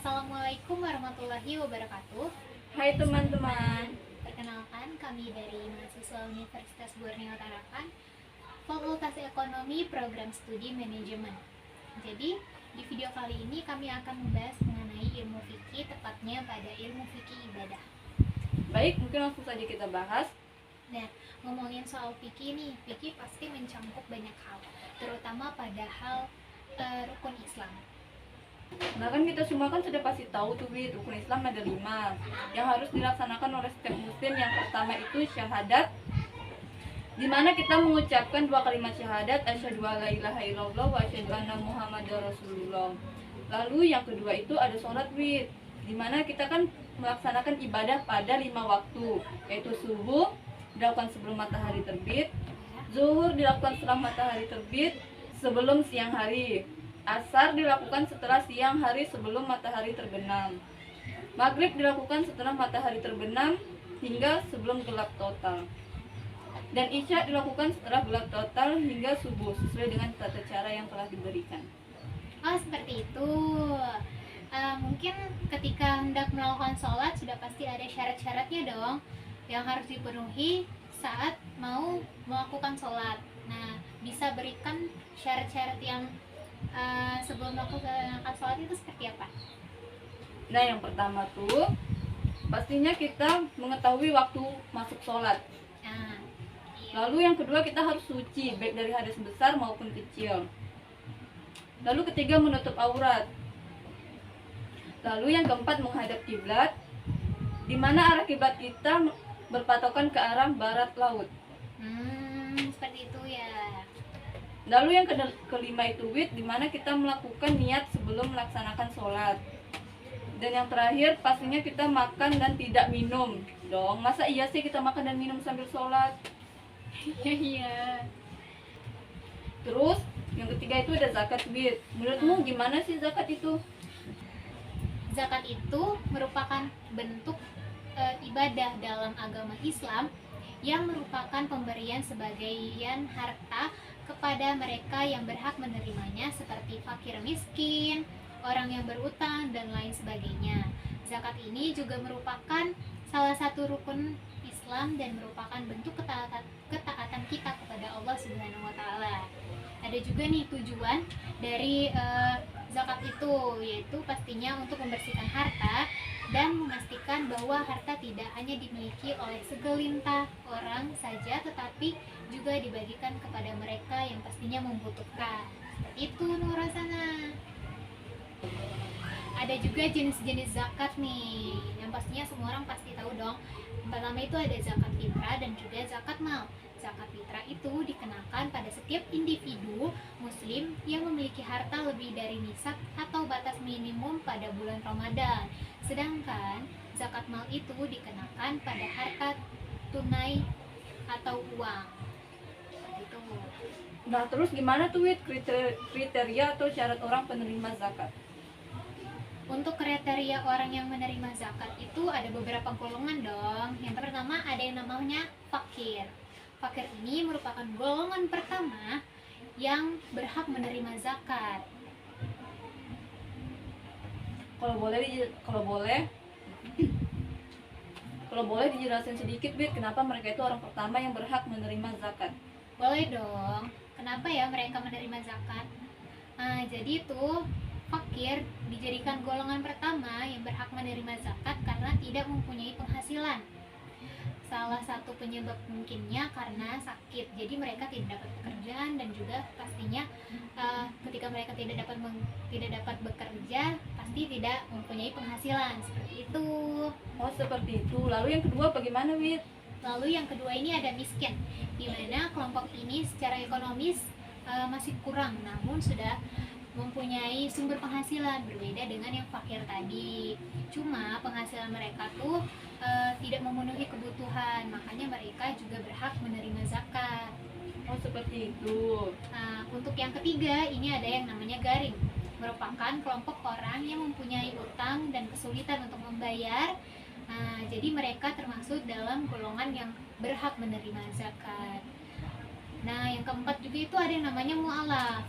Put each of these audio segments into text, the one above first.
Assalamualaikum warahmatullahi wabarakatuh. Hai teman-teman. Perkenalkan, kami dari mahasiswa Universitas Borneo Tarakan, Fakultas Ekonomi Program Studi Manajemen. Jadi, di video kali ini kami akan membahas mengenai ilmu fikih, tepatnya pada ilmu fikih ibadah. Baik, mungkin langsung saja kita bahas. Nah, ngomongin soal fikih nih, fikih pasti mencangkup banyak hal, terutama pada hal rukun Islam. Nah kan kita semua kan sudah pasti tahu tuh rukun Islam ada 5 yang harus dilaksanakan oleh setiap muslim. Yang pertama itu syahadat, dimana kita mengucapkan 2 kalimat syahadat, asyhadu alla ilaha illallah wa asyhadu anna muhammadar rasulullah. Lalu yang kedua itu ada sholat dimana kita kan melaksanakan ibadah pada 5 waktu, yaitu subuh dilakukan sebelum matahari terbit, zuhur dilakukan setelah matahari terbit sebelum siang hari, asar dilakukan setelah siang hari sebelum matahari terbenam, maghrib dilakukan setelah matahari terbenam hingga sebelum gelap total, dan isya dilakukan setelah gelap total hingga subuh sesuai dengan tata cara yang telah diberikan. Oh, seperti itu. Mungkin ketika hendak melakukan sholat sudah pasti ada syarat-syaratnya dong yang harus dipenuhi saat mau melakukan sholat. Nah, bisa berikan syarat-syarat yang sebelum melakukan sholat itu seperti apa? Nah, yang pertama tuh pastinya kita mengetahui waktu masuk sholat. Nah, iya. Lalu yang kedua kita harus suci baik dari hadas besar maupun kecil. Lalu ketiga menutup aurat. Lalu yang keempat menghadap kiblat, di mana arah kiblat kita berpatokan ke arah barat laut. Seperti itu ya. Lalu yang kelima itu di mana kita melakukan niat sebelum melaksanakan sholat. Dan yang terakhir pastinya kita makan dan tidak minum dong. Masa iya sih kita makan dan minum sambil sholat? Iya. Terus yang ketiga itu ada zakat Menurutmu gimana sih zakat itu? Zakat itu merupakan bentuk ibadah dalam agama Islam yang merupakan pemberian sebagian harta kepada mereka yang berhak menerimanya, seperti fakir miskin, orang yang berutang, dan lain sebagainya. Zakat ini juga merupakan salah satu rukun Islam dan merupakan bentuk ketaatan kita kepada Allah Subhanahu wa Ta'ala. Ada juga nih tujuan dari zakat itu, yaitu pastinya untuk membersihkan harta dan memastikan bahwa harta tidak hanya dimiliki oleh segelintir orang saja, tetapi juga dibagikan kepada mereka yang pastinya membutuhkan. Itu Nurasana. Ada juga jenis-jenis zakat nih, yang pastinya semua orang pasti tahu dong. Yang pertama itu ada zakat fitrah dan juga zakat mal. Zakat fitrah itu dikenakan pada setiap individu muslim yang memiliki harta lebih dari nisab atau batas minimum pada bulan Ramadan. Sedangkan zakat mal itu dikenakan pada harta tunai atau uang. Gitu. Nah terus gimana tuh kriteria atau syarat orang penerima zakat? Untuk kriteria orang yang menerima zakat itu ada beberapa golongan dong. Yang pertama ada yang namanya fakir. Fakir ini merupakan golongan pertama yang berhak menerima zakat. Kalau boleh dijelasin sedikit kenapa mereka itu orang pertama yang berhak menerima zakat? Boleh dong. Kenapa ya mereka menerima zakat? Jadi itu fakir dijadikan golongan pertama yang berhak menerima zakat karena tidak mempunyai penghasilan. Salah satu penyebab mungkinnya karena sakit, jadi mereka tidak dapat pekerjaan, dan juga pastinya ketika mereka tidak dapat bekerja pasti tidak mempunyai penghasilan, seperti itu. Oh seperti itu. Lalu yang kedua bagaimana Lalu yang kedua ini ada miskin, di mana kelompok ini secara ekonomis masih kurang, namun sudah mempunyai sumber penghasilan berbeda dengan yang fakir tadi. Cuma penghasilan mereka tuh tidak memenuhi kebutuhan, makanya mereka juga berhak menerima zakat. Oh seperti itu. Nah, untuk yang ketiga ini ada yang namanya garing, merupakan kelompok orang yang mempunyai utang dan kesulitan untuk membayar. Nah, jadi mereka termasuk dalam golongan yang berhak menerima zakat. Nah, yang keempat juga itu ada yang namanya mu'alaf,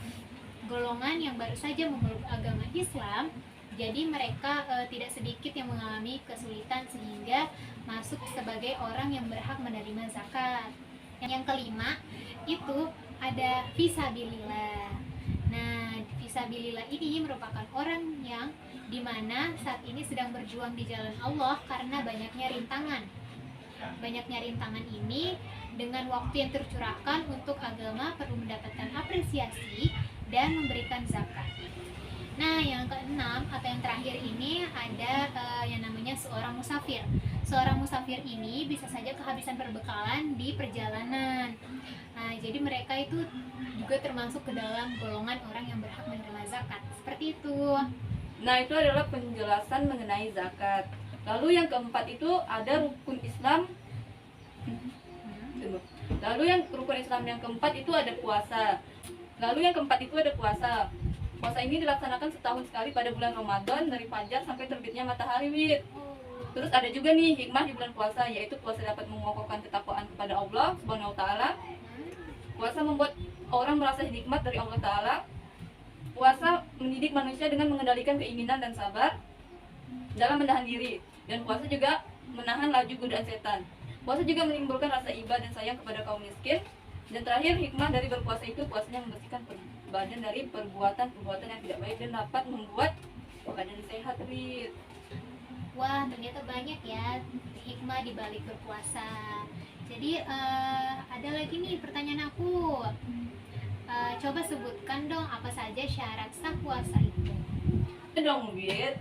golongan yang baru saja memeluk agama Islam Jadi mereka tidak sedikit yang mengalami kesulitan sehingga masuk sebagai orang yang berhak menerima zakat. Yang kelima itu ada fisabilillah. Nah, fisabilillah ini merupakan orang yang dimana saat ini sedang berjuang di jalan Allah karena banyaknya rintangan. Banyaknya rintangan ini dengan waktu yang tercurahkan untuk agama perlu mendapatkan apresiasi dan memberikan zakat. Nah, yang keenam atau yang terakhir ini ada yang namanya seorang musafir. Seorang musafir ini bisa saja kehabisan perbekalan di perjalanan. Nah, jadi mereka itu juga termasuk ke dalam golongan orang yang berhak menerima zakat. Seperti itu. Nah, itu adalah penjelasan mengenai zakat. Lalu yang keempat itu ada rukun Islam. Lalu yang rukun Islam yang keempat itu ada puasa. Puasa ini dilaksanakan setahun sekali pada bulan Ramadan dari fajar sampai terbitnya matahari, Wid. Terus ada juga nih hikmah di bulan puasa, yaitu puasa dapat mengokohkan ketakwaan kepada Allah Subhanahu wa taala. Puasa membuat orang merasa nikmat dari Allah taala. Puasa mendidik manusia dengan mengendalikan keinginan dan sabar dalam menahan diri. Dan puasa juga menahan laju godaan setan. Puasa juga menimbulkan rasa iba dan sayang kepada kaum miskin. Dan terakhir, hikmah dari berpuasa itu puasanya membersihkan badan dari perbuatan-perbuatan yang tidak baik dan dapat membuat badan sehat, Wid. Wah, ternyata banyak ya hikmah di balik berpuasa. Jadi ada lagi nih pertanyaan aku. Coba sebutkan dong apa saja syarat sah puasa itu. Dong, Wid.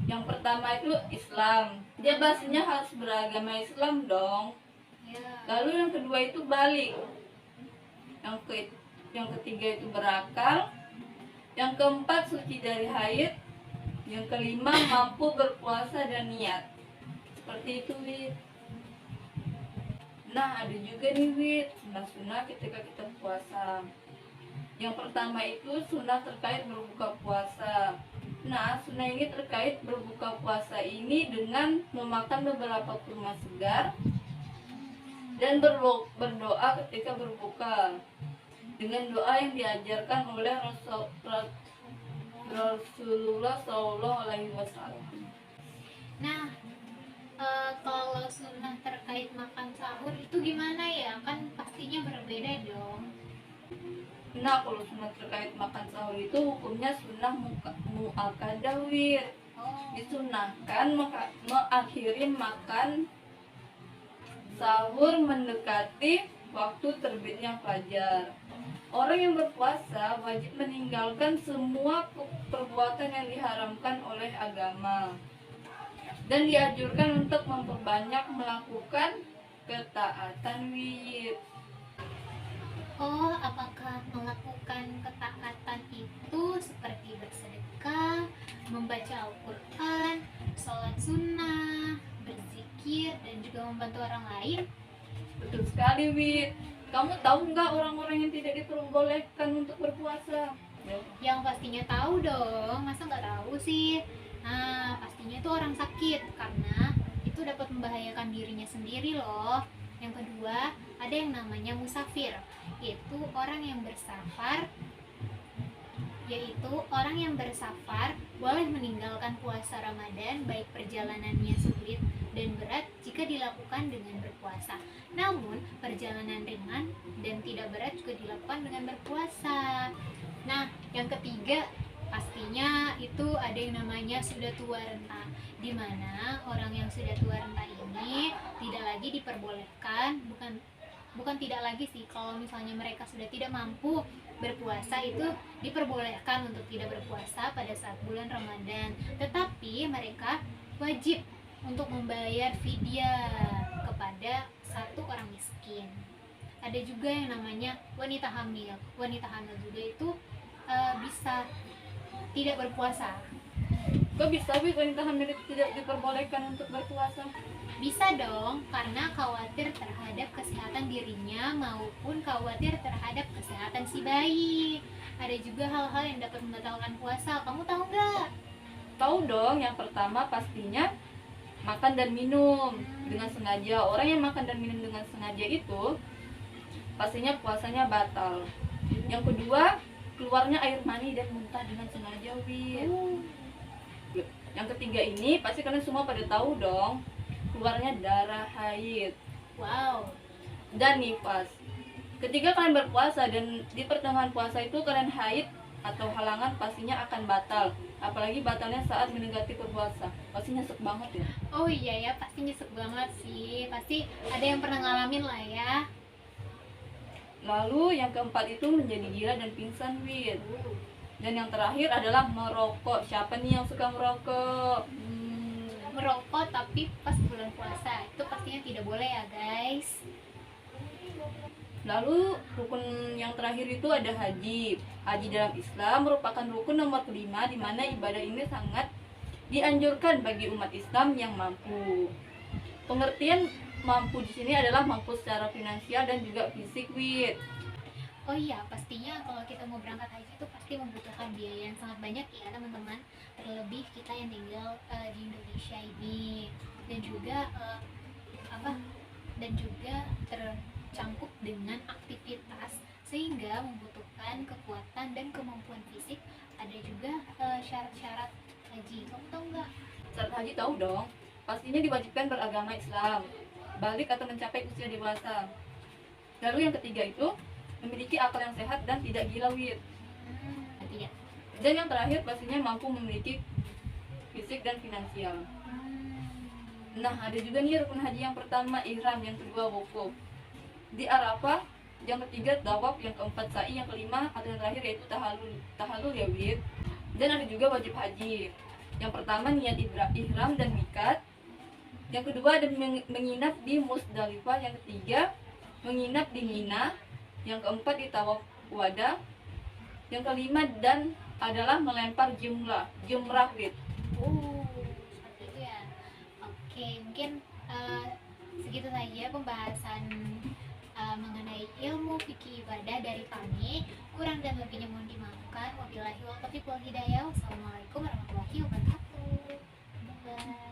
Yang pertama itu Islam. Dia pastinya harus beragama Islam dong. Ya. Lalu yang kedua itu balik. Yang ketiga itu berakal. Yang keempat suci dari haid. Yang kelima mampu berpuasa dan niat. Seperti itu, Wid. Nah, ada juga nih, Wid, sunnah-sunnah ketika kita puasa. Yang pertama itu sunnah terkait berbuka puasa. Nah, sunnah ini terkait berbuka puasa ini dengan memakan beberapa kurma segar dan berdoa ketika berbuka dengan doa yang diajarkan oleh Rasulullah Shallallahu Alaihi Wasallam. Nah, kalau sunnah terkait makan sahur itu gimana ya? Kan pastinya berbeda dong. Nah, kalau sunnah terkait makan sahur itu hukumnya sunnah muakkadah, Wid. Disunahkan mengakhiri makan sahur mendekati waktu terbitnya fajar. Orang yang berpuasa wajib meninggalkan semua perbuatan yang diharamkan oleh agama dan dianjurkan untuk memperbanyak melakukan ketaatan, Wid. Oh, apakah melakukan ketaatan itu seperti bersedekah, membaca Al-Quran, sholat sunnah, berzikir, dan juga membantu orang lain? Betul sekali, Wid. Kamu tahu nggak orang-orang yang tidak diperbolehkan untuk berpuasa? Yang pastinya tahu dong, masa nggak tahu sih? Nah, pastinya itu orang sakit, karena itu dapat membahayakan dirinya sendiri loh. Yang kedua, ada yang namanya musafir, yaitu orang yang bersafar boleh meninggalkan puasa Ramadan baik perjalanannya sulit dan berat jika dilakukan dengan berpuasa. Namun, perjalanan ringan dan tidak berat juga dilakukan dengan berpuasa. Nah, yang ketiga pastinya itu ada yang namanya sudah tua renta, di mana orang yang sudah tua renta ini tidak lagi diperbolehkan, bukan tidak lagi sih, kalau misalnya mereka sudah tidak mampu berpuasa itu diperbolehkan untuk tidak berpuasa pada saat bulan Ramadan, tetapi mereka wajib untuk membayar fidyah kepada satu orang miskin. Ada juga yang namanya wanita hamil. Wanita hamil juga itu bisa tidak berpuasa. Kok bisa, Wid, wanita hamil tidak diperbolehkan untuk berpuasa? Bisa dong, karena khawatir terhadap kesehatan dirinya maupun khawatir terhadap kesehatan si bayi. Ada juga hal-hal yang dapat membatalkan puasa. Kamu tahu nggak? Tahu dong, yang pertama pastinya makan dan minum dengan sengaja. Orang yang makan dan minum dengan sengaja itu pastinya puasanya batal. Yang kedua, keluarnya air mani dan muntah dengan sengaja, Wid. Yang ketiga ini pasti kalian semua pada tahu dong, keluarnya darah haid Wow. dan nifas. Ketika kalian berpuasa dan di pertengahan puasa itu kalian haid atau halangan, pastinya akan batal. Apalagi batalnya saat mendekati berpuasa, pasti nyesek banget ya. Oh iya ya, pasti nyesek banget sih. Pasti ada yang pernah ngalamin lah ya. Lalu yang keempat itu menjadi gila dan pingsan, Wid. Dan yang terakhir adalah merokok. Siapa nih yang suka merokok? Merokok tapi pas bulan puasa itu pastinya tidak boleh ya guys. Lalu rukun yang terakhir itu ada haji. Haji dalam Islam merupakan rukun nomor kelima, di mana ibadah ini sangat dianjurkan bagi umat Islam yang mampu. Pengertian mampu di sini adalah mampu secara finansial dan juga fisik, Wid. Oh iya, pastinya kalau kita mau berangkat haji itu pasti membutuhkan biaya yang sangat banyak ya teman-teman. Terlebih kita yang tinggal di Indonesia ini, dan juga dan juga tercangkup dengan aktivitas sehingga membutuhkan kekuatan dan kemampuan fisik. Ada juga syarat-syarat haji. Kamu tahu nggak? Syarat haji tahu dong. Pastinya diwajibkan beragama Islam, balik atau mencapai usia dewasa. Lalu yang ketiga itu memiliki akal yang sehat dan tidak gila, Wid. Tidak. Dan yang terakhir pastinya mampu memiliki fisik dan finansial. Nah, ada juga nih rukun haji yang pertama ihram, yang kedua wukuf di Arafah, yang ketiga tawaf, yang keempat sa'i, yang kelima atau yang terakhir yaitu tahalul ya, Wid. Dan ada juga wajib haji. Yang pertama niat ihram dan mikat. Yang kedua ada menginap di Musdalifah. Yang ketiga menginap di Mina. Yang keempat di tawaf wada. Yang kelima dan adalah melempar jumrah, Wid. Seperti itu ya. Oke, mungkin segitu saja pembahasan mengenai ilmu fikih ibadah dari kami. Kurang dan lebihnya mohon dimaafkan. Wabillahi wal taufiq wal hidayah. Wassalamualaikum warahmatullahi wabarakatuh. Bye.